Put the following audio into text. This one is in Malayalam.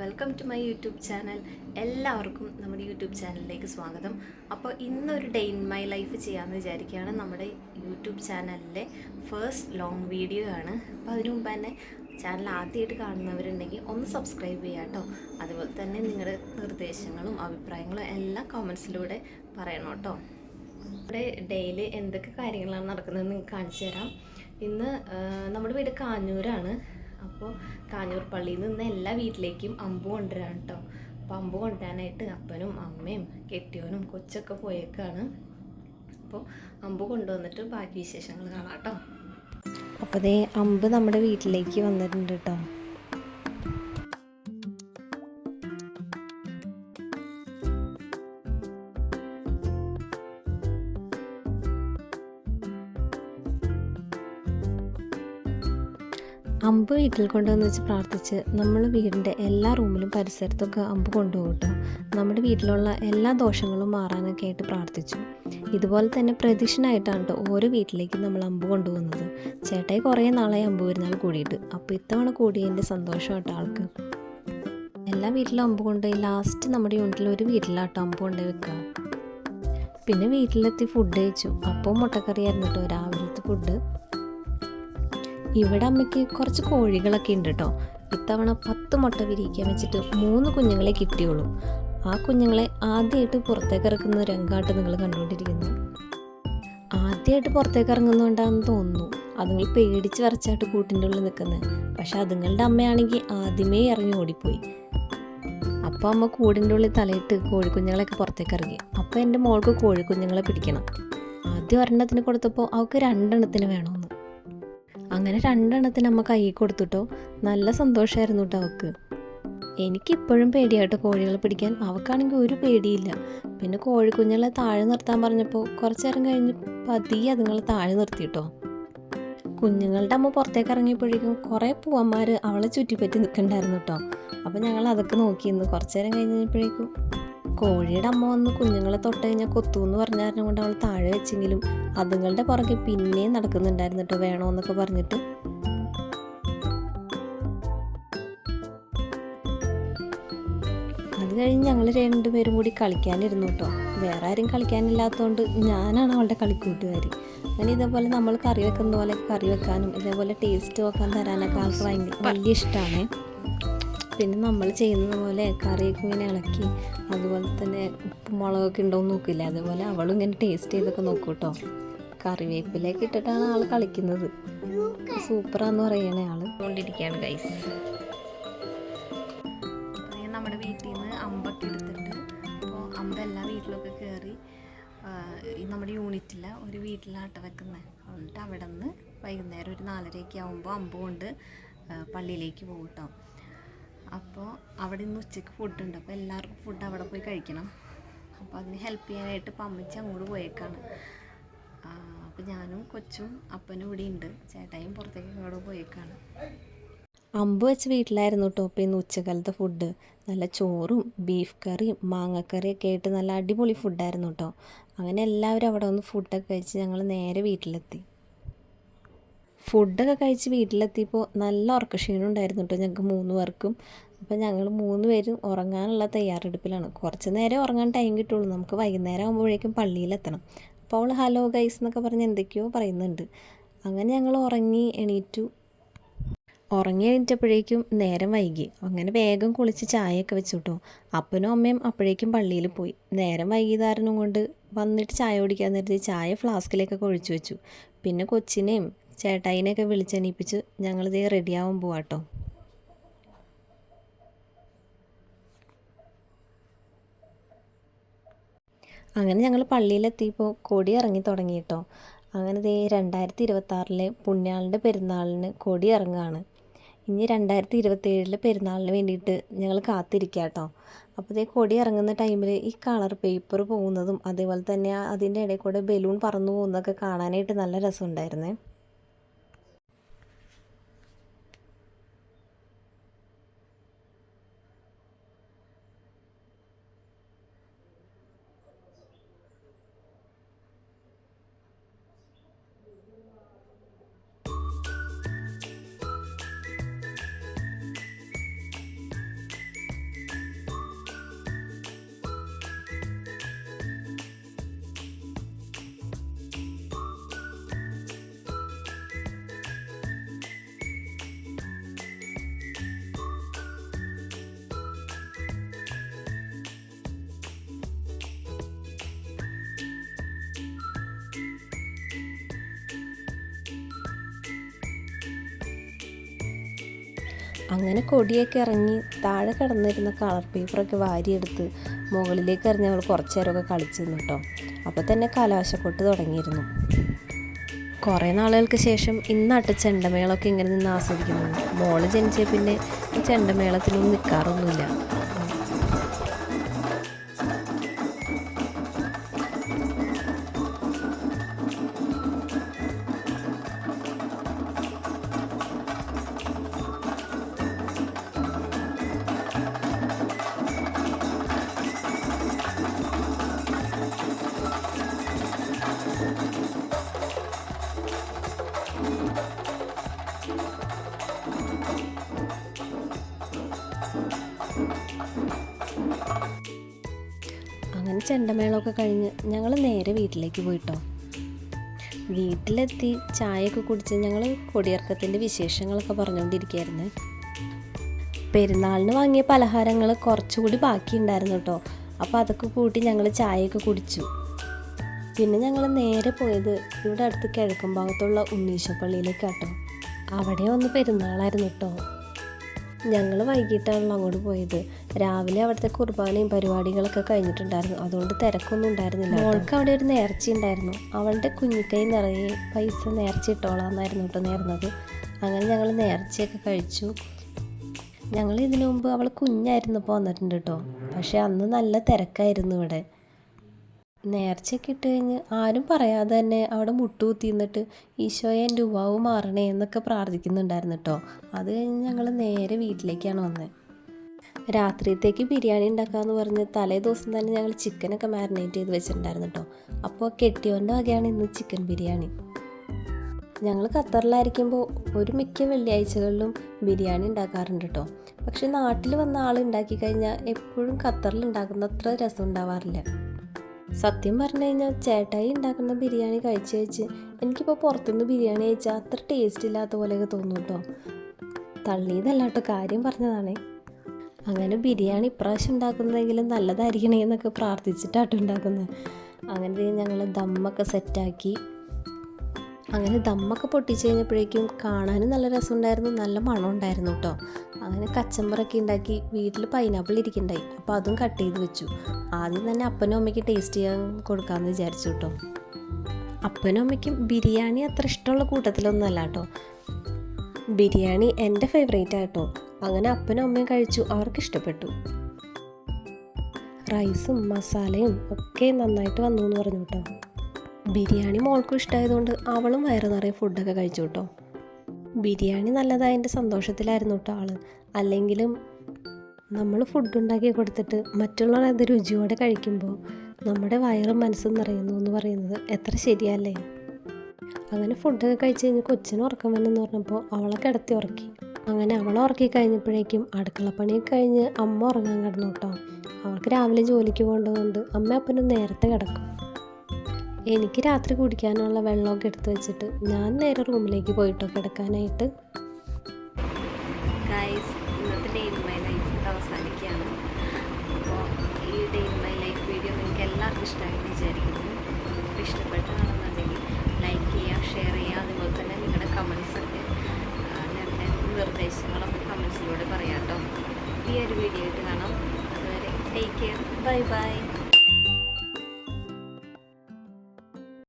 Welcome to my YouTube channel. എല്ലാവർക്കും നമ്മുടെ യൂട്യൂബ് ചാനലിലേക്ക് സ്വാഗതം. അപ്പോൾ ഇന്നൊരു ഡേ ഇൻ മൈ ലൈഫ് ചെയ്യാമെന്ന് വിചാരിക്കുകയാണ്. നമ്മുടെ യൂട്യൂബ് ചാനലിലെ ഫസ്റ്റ് ലോങ് വീഡിയോ ആണ്. അപ്പോൾ അതിനു മുമ്പ് തന്നെ ചാനൽ ആദ്യമായിട്ട് കാണുന്നവരുണ്ടെങ്കിൽ ഒന്ന് സബ്സ്ക്രൈബ് ചെയ്യാം കേട്ടോ. അതുപോലെ തന്നെ നിങ്ങളുടെ നിർദ്ദേശങ്ങളും അഭിപ്രായങ്ങളും എല്ലാം കമൻസിലൂടെ പറയണം കേട്ടോ. നമ്മുടെ ഡെയിലി എന്തൊക്കെ കാര്യങ്ങളാണ് നടക്കുന്നത് നിങ്ങൾക്ക് കാണിച്ചു തരാം. ഇന്ന് നമ്മുടെ വീട് കാഞ്ഞൂരാണ്. അപ്പോൾ കാഞ്ഞൂർ പള്ളിയിൽ നിന്ന് എല്ലാ വീട്ടിലേക്കും അമ്പ് കൊണ്ടുവരാണ് കേട്ടോ. അപ്പോൾ അമ്പ് കൊണ്ടുവരാനായിട്ട് അപ്പനും അമ്മയും കെട്ടിയോനും കൊച്ചൊക്കെ പോയേക്കാണ്. അപ്പോൾ അമ്പ് കൊണ്ടുവന്നിട്ട് ബാക്കി വിശേഷങ്ങൾ കാണാം കേട്ടോ. അപ്പോൾ ദേ അമ്പ് നമ്മുടെ വീട്ടിലേക്ക് വന്നിട്ടുണ്ട് കേട്ടോ. അമ്പ് വീട്ടിൽ കൊണ്ടുവന്ന് വെച്ച് പ്രാർത്ഥിച്ച് നമ്മൾ വീടിൻ്റെ എല്ലാ റൂമിലും പരിസരത്തൊക്കെ അമ്പ് കൊണ്ടുപോകും കേട്ടോ. നമ്മുടെ വീട്ടിലുള്ള എല്ലാ ദോഷങ്ങളും മാറാനൊക്കെ ആയിട്ട് പ്രാർത്ഥിച്ചു. ഇതുപോലെ തന്നെ പ്രദക്ഷിണമായിട്ടാണ് കേട്ടോ ഓരോ വീട്ടിലേക്കും നമ്മൾ അമ്പ് കൊണ്ടുപോകുന്നത്. ചേട്ടായി കുറേ നാളായി അമ്പ് വരുന്നാൾ കൂടിയിട്ട്. അപ്പോൾ ഇത്തവണ കൂടിയതിൻ്റെ സന്തോഷമായിട്ട് ആൾക്ക്. എല്ലാ വീട്ടിലും അമ്പ് കൊണ്ടുപോയി ലാസ്റ്റ് നമ്മുടെ യൂണിറ്റിൽ ഒരു വീട്ടിലാട്ടോ അമ്പ് കൊണ്ടുപോയി വെക്കുക. പിന്നെ വീട്ടിലെത്തി ഫുഡ് കഴിച്ചു. അപ്പോൾ മുട്ടക്കറിയായിരുന്നു കേട്ടോ രാവിലത്തെ ഫുഡ്. ഇവിടെ അമ്മയ്ക്ക് കുറച്ച് കോഴികളൊക്കെ ഉണ്ട് കേട്ടോ. ഇത്തവണ 10 മുട്ട വിരിയിക്കാൻ വെച്ചിട്ട് 3 കുഞ്ഞുങ്ങളെ കിട്ടിയുള്ളൂ. ആ കുഞ്ഞുങ്ങളെ ആദ്യമായിട്ട് പുറത്തേക്ക് ഇറക്കുന്ന രംഗമായിട്ട് നിങ്ങൾ കണ്ടുകൊണ്ടിരിക്കുന്നു. ആദ്യമായിട്ട് പുറത്തേക്ക് ഇറങ്ങുന്നതുകൊണ്ടാണെന്ന് തോന്നുന്നു അതുങ്ങൾ പേടിച്ച് വരച്ചായിട്ട് കൂട്ടിൻ്റെ ഉള്ളിൽ നിൽക്കുന്നത്. പക്ഷെ അതുങ്ങളുടെ അമ്മയാണെങ്കിൽ ആദ്യമേ ഇറങ്ങി ഓടിപ്പോയി. അപ്പോൾ അമ്മ കൂടിൻ്റെ ഉള്ളിൽ തലയിട്ട് കോഴിക്കുഞ്ഞുങ്ങളെയൊക്കെ പുറത്തേക്ക് ഇറങ്ങി. അപ്പോൾ എൻ്റെ മോൾക്ക് കോഴിക്കുഞ്ഞുങ്ങളെ പിടിക്കണം. ആദ്യം ഒരെണ്ണത്തിന് കൊടുത്തപ്പോൾ അവൾക്ക് 2 എണ്ണത്തിന് വേണമെന്ന്. അങ്ങനെ 2 എണ്ണത്തിന് അമ്മ കൈ കൊടുത്തിട്ടോ. നല്ല സന്തോഷമായിരുന്നു കേട്ടോ അവൾക്ക്. എനിക്കിപ്പോഴും പേടിയാട്ടോ കോഴികളെ പിടിക്കാൻ. അവൾക്കാണെങ്കിൽ ഒരു പേടിയില്ല. പിന്നെ കോഴിക്കുഞ്ഞുങ്ങളെ താഴെ നിർത്താൻ പറഞ്ഞപ്പോൾ കുറച്ച് നേരം കഴിഞ്ഞ് പതിയെ അതുങ്ങളെ താഴെ നിർത്തിയിട്ടോ. കുഞ്ഞുങ്ങളുടെ അമ്മ പുറത്തേക്ക് ഇറങ്ങിയപ്പോഴേക്കും കുറേ പൂവന്മാർ അവളെ ചുറ്റിപ്പറ്റി നിൽക്കണ്ടായിരുന്നു കേട്ടോ. അപ്പോൾ ഞങ്ങൾ അതൊക്കെ നോക്കിയിരുന്നു. കുറച്ച് നേരം കഴിഞ്ഞപ്പോഴേക്കും കോഴിയുടെ അമ്മ വന്ന് കുഞ്ഞുങ്ങളെ തൊട്ട് കഴിഞ്ഞാൽ കൊത്തുമെന്ന് പറഞ്ഞ കാരണം കൊണ്ട് അവൾ താഴെ വെച്ചെങ്കിലും അതുങ്ങളുടെ പുറകെ പിന്നെയും നടക്കുന്നുണ്ടായിരുന്നു കേട്ടോ വേണമെന്നൊക്കെ പറഞ്ഞിട്ട്. അത് കഴിഞ്ഞ് ഞങ്ങൾ 2 പേരും കൂടി കളിക്കാനിരുന്നു കേട്ടോ. വേറെ ആരും കളിക്കാനില്ലാത്തതുകൊണ്ട് ഞാനാണ് അവളുടെ കളിക്കൂട്ടുകാരി. അങ്ങനെ ഇതേപോലെ നമ്മൾ കറി വെക്കുന്ന പോലെ കറി വെക്കാനും ഇതേപോലെ ടേസ്റ്റ് നോക്കാൻ തരാനൊക്കെ ആൾക്ക് വലിയ ഇഷ്ടമാണ്. പിന്നെ നമ്മൾ ചെയ്യുന്നത് പോലെ കറിയൊക്കെ ഇങ്ങനെ ഇളക്കി അതുപോലെ തന്നെ ഉപ്പും മുളകൊക്കെ ഉണ്ടോയെന്ന് നോക്കില്ല. അതുപോലെ അവളും ഇങ്ങനെ ടേസ്റ്റ് ചെയ്തൊക്കെ നോക്കും കേട്ടോ. കറിവേപ്പിലേക്ക് ഇട്ടിട്ടാണ് ആൾ കളിക്കുന്നത്. സൂപ്പറാന്ന് പറയണേ ആള് കൊണ്ടിരിക്കുകയാണ് ഗൈസ്. നമ്മുടെ വീട്ടിൽ നിന്ന് അമ്പൊക്കെ എടുത്തിട്ട് അപ്പോൾ അമ്പ എല്ലാ വീട്ടിലൊക്കെ കയറി നമ്മുടെ യൂണിറ്റിലെ ഒരു വീട്ടിലാട്ട വെക്കുന്നത്. എന്നിട്ട് അവിടെ നിന്ന് വൈകുന്നേരം ഒരു 4:30 ആകുമ്പോൾ അമ്പ് കൊണ്ട് പള്ളിയിലേക്ക് പോകും കേട്ടോ. അപ്പോൾ അവിടെ നിന്ന് ഉച്ചയ്ക്ക് ഫുഡുണ്ട്. അപ്പോൾ എല്ലാവർക്കും ഫുഡ് അവിടെ പോയി കഴിക്കണം. അപ്പോൾ അതിന് ഹെൽപ്പ് ചെയ്യാനായിട്ട് ഇപ്പം അമ്മച്ചി അങ്ങോട്ട് പോയേക്കാണ്. അപ്പോൾ ഞാനും കൊച്ചും അപ്പനും ഇവിടെ ഉണ്ട്. ചേട്ടായും പുറത്തേക്ക് അങ്ങോട്ട് പോയേക്കാണ്. അമ്പ് വെച്ച് വീട്ടിലായിരുന്നു കേട്ടോ. അപ്പോൾ ഇന്ന് ഉച്ചക്കാലത്തെ ഫുഡ് നല്ല ചോറും ബീഫ് കറിയും മാങ്ങക്കറിയൊക്കെ ആയിട്ട് നല്ല അടിപൊളി ഫുഡായിരുന്നു കേട്ടോ. അങ്ങനെ എല്ലാവരും അവിടെ വന്ന് ഫുഡൊക്കെ കഴിച്ച് ഞങ്ങൾ നേരെ വീട്ടിലെത്തി. ഫുഡൊക്കെ കഴിച്ച് വീട്ടിലെത്തിയപ്പോൾ നല്ല ഉറക്കക്ഷീണം ഉണ്ടായിരുന്നു കേട്ടോ ഞങ്ങൾക്ക് 3 പേർക്കും. അപ്പോൾ ഞങ്ങൾ 3 പേരും ഉറങ്ങാനുള്ള തയ്യാറെടുപ്പിലാണ്. കുറച്ച് നേരം ഉറങ്ങാൻ ടൈം കിട്ടുള്ളൂ. നമുക്ക് വൈകുന്നേരം ആകുമ്പോഴേക്കും പള്ളിയിലെത്തണം. അപ്പോൾ അവൾ ഹലോ ഗൈസ് എന്നൊക്കെ പറഞ്ഞ് എന്തൊക്കെയോ പറയുന്നുണ്ട്. അങ്ങനെ ഞങ്ങൾ ഉറങ്ങി എണീറ്റപ്പോഴേക്കും നേരം വൈകി. അങ്ങനെ വേഗം കുളിച്ച് ചായയൊക്കെ വെച്ചു കേട്ടോ. അപ്പനും അമ്മയും അപ്പോഴേക്കും പള്ളിയിൽ പോയി. നേരം വൈകിയതാരണം കൊണ്ട് വന്നിട്ട് ചായ കുടിക്കാൻ നേരത്തെ ചായ ഫ്ലാസ്കിലേക്കൊക്കെ ഒഴിച്ചു വെച്ചു. പിന്നെ കൊച്ചിനെയും ചേട്ടായിനെയൊക്കെ വിളിച്ചെണീപ്പിച്ച് ഞങ്ങളിതേ റെഡിയാവാൻ പോവാട്ടോ. അങ്ങനെ ഞങ്ങൾ പള്ളിയിലെത്തിയപ്പോൾ കൊടി ഇറങ്ങി തുടങ്ങി കേട്ടോ. അങ്ങനെ ദേ 2026 പുണ്യാളൻ്റെ പെരുന്നാളിന് കൊടി ഇറങ്ങുകയാണ്. ഇനി 2027 പെരുന്നാളിന് വേണ്ടിയിട്ട് ഞങ്ങൾ കാത്തിരിക്കുക കേട്ടോ. അപ്പോൾ ദേ കൊടി ഇറങ്ങുന്ന ടൈമിൽ ഈ കളർ പേപ്പർ പോകുന്നതും അതേപോലെ തന്നെ അതിൻ്റെ ഇടയിൽ കൂടെ ബലൂൺ പറന്നു പോകുന്നതൊക്കെ കാണാനായിട്ട് നല്ല രസമുണ്ടായിരുന്നേ. അങ്ങനെ കൊടിയൊക്കെ ഇറങ്ങി താഴെ കിടന്നിരുന്ന കളർ പേപ്പറൊക്കെ വാരിയെടുത്ത് മുകളിലേക്ക് എറിഞ്ഞ് അവൾ കുറച്ച് നേരമൊക്കെ കളിച്ചു നിന്നു കേട്ടോ. അപ്പോൾ തന്നെ കലാശക്കൊട്ട് തുടങ്ങിയിരുന്നു. കുറേ നാളുകൾക്ക് ശേഷം ഇന്നാട്ട് ചെണ്ടമേളമൊക്കെ ഇങ്ങനെ നിന്ന് ആസ്വദിക്കുന്നു. മോള് ജനിച്ച പിന്നെ ഈ ചെണ്ടമേളത്തിനൊന്നും നിൽക്കാറൊന്നുമില്ല. അങ്ങനെ ചെണ്ടമേളമൊക്കെ കഴിഞ്ഞ് ഞങ്ങൾ നേരെ വീട്ടിലേക്ക് പോയിട്ടോ. വീട്ടിലെത്തി ചായയൊക്കെ കുടിച്ച് ഞങ്ങൾ കൊടിയിറക്കത്തിൻ്റെ വിശേഷങ്ങളൊക്കെ പറഞ്ഞുകൊണ്ടിരിക്കുകയായിരുന്നു. പെരുന്നാളിന് വാങ്ങിയ പലഹാരങ്ങൾ കുറച്ചുകൂടി ബാക്കിയുണ്ടായിരുന്നു കേട്ടോ. അപ്പോൾ അതൊക്കെ കൂട്ടി ഞങ്ങൾ ചായയൊക്കെ കുടിച്ചു. പിന്നെ ഞങ്ങൾ നേരെ പോയത് ഇവിടെ അടുത്ത് കിഴക്കും ഭാഗത്തുള്ള ഉണ്ണീശപ്പള്ളിയിലേക്കാട്ടോ. അവിടെ ഒന്ന് പെരുന്നാളായിരുന്നു കേട്ടോ. ഞങ്ങൾ വൈകിട്ടാണല്ലോ അങ്ങോട്ട് പോയത്. രാവിലെ അവിടുത്തെ കുർബാനയും പരിപാടികളൊക്കെ കഴിഞ്ഞിട്ടുണ്ടായിരുന്നു. അതുകൊണ്ട് തിരക്കൊന്നും ഉണ്ടായിരുന്നില്ല. മോൾക്ക് അവിടെ ഒരു നേർച്ച ഉണ്ടായിരുന്നു. അവളുടെ കുഞ്ഞിക്കൈ നിറയെ പൈസ നേർച്ച ഇട്ടോളാന്നായിരുന്നു കേട്ടോ നേർന്നത്. അങ്ങനെ ഞങ്ങൾ നേർച്ചയൊക്കെ കഴിച്ചു. ഞങ്ങൾ ഇതിനു മുമ്പ് അവൾ കുഞ്ഞായിരുന്നപ്പോൾ വന്നിട്ടുണ്ട് കേട്ടോ. പക്ഷേ അന്ന് നല്ല തിരക്കായിരുന്നു ഇവിടെ. നേർച്ചയൊക്കെ ഇട്ട് കഴിഞ്ഞ് ആരും പറയാതെ തന്നെ അവിടെ മുട്ടുകുത്തി നിന്നിട്ട് ഈശോയെ എൻ്റെ ഉവാവ് മാറണേ എന്നൊക്കെ പ്രാർത്ഥിക്കുന്നുണ്ടായിരുന്നു കേട്ടോ. അത് കഴിഞ്ഞ് ഞങ്ങൾ നേരെ വീട്ടിലേക്കാണ് വന്നത്. രാത്രിയത്തേക്ക് ബിരിയാണി ഉണ്ടാക്കാമെന്ന് പറഞ്ഞ് തലേ ദിവസം തന്നെ ഞങ്ങൾ ചിക്കനൊക്കെ മാരിനേറ്റ് ചെയ്ത് വെച്ചിട്ടുണ്ടായിരുന്നു കേട്ടോ. അപ്പോൾ കെട്ടിയോൻ്റെ വകയാണ് ഇന്ന് ചിക്കൻ ബിരിയാണി. ഞങ്ങൾ ഖത്തറിലായിരിക്കുമ്പോൾ ഒരു മിക്ക വെള്ളിയാഴ്ചകളിലും ബിരിയാണി ഉണ്ടാക്കാറുണ്ട് കേട്ടോ. പക്ഷെ നാട്ടിൽ വന്ന ആൾ ഉണ്ടാക്കി കഴിഞ്ഞാൽ എപ്പോഴും ഖത്തറിൽ ഉണ്ടാക്കുന്ന അത്ര രസം ഉണ്ടാവാറില്ല. സത്യം പറഞ്ഞു കഴിഞ്ഞാൽ ചേട്ടായി ഉണ്ടാക്കുന്ന ബിരിയാണി കഴിച്ച് എനിക്കിപ്പോൾ പുറത്തുനിന്ന് ബിരിയാണി കഴിച്ചാൽ അത്ര ടേസ്റ്റ് ഇല്ലാത്ത പോലെയൊക്കെ തോന്നും കേട്ടോ. തള്ളിയതല്ല കേട്ടോ, കാര്യം പറഞ്ഞതാണേ. അങ്ങനെ ബിരിയാണി ഇപ്രാവശ്യം ഉണ്ടാക്കുന്നതെങ്കിലും നല്ലതായിരിക്കണേ എന്നൊക്കെ പ്രാർത്ഥിച്ചിട്ടാട്ടോ ഉണ്ടാക്കുന്നത്. അങ്ങനെ ഞങ്ങൾ ദമ്മൊക്കെ സെറ്റാക്കി. അങ്ങനെ ദമ്മൊക്കെ പൊട്ടിച്ച് കഴിഞ്ഞപ്പോഴേക്കും കാണാനും നല്ല രസമുണ്ടായിരുന്നു, നല്ല മണം ഉണ്ടായിരുന്നു കേട്ടോ. അങ്ങനെ കച്ചമ്പറൊക്കെ ഉണ്ടാക്കി. വീട്ടിൽ പൈനാപ്പിൾ ഇരിക്കുന്നുണ്ടായി, അപ്പോൾ അതും കട്ട് ചെയ്ത് വെച്ചു. ആദ്യം തന്നെ അപ്പനും അമ്മയ്ക്ക് ടേസ്റ്റ് ചെയ്യാൻ കൊടുക്കാമെന്ന് വിചാരിച്ചു കേട്ടോ. അപ്പനും അമ്മയ്ക്കും ബിരിയാണി അത്ര ഇഷ്ടമുള്ള കൂട്ടത്തിലൊന്നുമല്ല കേട്ടോ. ബിരിയാണി എൻ്റെ ഫേവറേറ്റ് ആട്ടോ. അങ്ങനെ അപ്പനും അമ്മയും കഴിച്ചു, അവർക്ക് ഇഷ്ടപ്പെട്ടു. റൈസും മസാലയും ഒക്കെ നന്നായിട്ട് വന്നു എന്ന് പറഞ്ഞു കേട്ടോ. ബിരിയാണി മോൾക്കും ഇഷ്ടമായതുകൊണ്ട് അവളും വയറ് നിറയെ ഫുഡൊക്കെ കഴിച്ചു കേട്ടോ. ബിരിയാണി നല്ലതായതിൻ്റെ സന്തോഷത്തിലായിരുന്നു കേട്ടോ ആൾ. അല്ലെങ്കിലും നമ്മൾ ഫുഡ് ഉണ്ടാക്കി കൊടുത്തിട്ട് മറ്റുള്ളവർ അത് രുചിയോടെ കഴിക്കുമ്പോൾ നമ്മുടെ വയറും മനസ്സും നിറയുന്നു എന്ന് പറയുന്നത് എത്ര ശരിയല്ലേ. അങ്ങനെ ഫുഡൊക്കെ കഴിച്ച് കഴിഞ്ഞ് കൊച്ചിന് ഉറക്കം വന്നെന്ന് പറഞ്ഞപ്പോൾ അവളെ കിടത്തി ഉറക്കി. അങ്ങനെ അവളെ ഉറക്കി കഴിഞ്ഞപ്പോഴേക്കും അടുക്കളപ്പണിയൊക്കെ കഴിഞ്ഞ് അമ്മ ഉറങ്ങാൻ കിടന്നു കേട്ടോ. അവൾക്ക് രാവിലെ ജോലിക്ക് പോകേണ്ടതുകൊണ്ട് അമ്മ അപ്പനും നേരത്തെ കിടക്കും. എനിക്ക് രാത്രി കുടിക്കാനുള്ള വെള്ളമൊക്കെ എടുത്ത് വെച്ചിട്ട് ഞാൻ നേരെ റൂമിലേക്ക് പോയിട്ടോ കിടക്കാനായിട്ട്. ഗൈസ്, ഇന്നത്തെ ഡേ ഇൻ മൈ ലൈഫ് അവസാനിക്കുകയാണ്. അപ്പോൾ ഈ day in my life video നിങ്ങൾക്ക് എല്ലാവർക്കും ഇഷ്ടമായെന്ന് വിചാരിക്കുന്നു. ഇഷ്ടപ്പെട്ടതാണെന്നുണ്ടെങ്കിൽ ലൈക്ക് ചെയ്യുക, ഷെയർ ചെയ്യുക. അതുപോലെ തന്നെ നിങ്ങളുടെ കമൻസൊക്കെ ഞങ്ങളുടെ നിർദ്ദേശങ്ങളൊക്കെ കമൻസിലൂടെ പറയാം കേട്ടോ. ഈ ഒരു വീഡിയോ ആയിട്ട് കാണാം. അതുവരെ ടേക്ക് കെയർ, ബൈ ബൈ.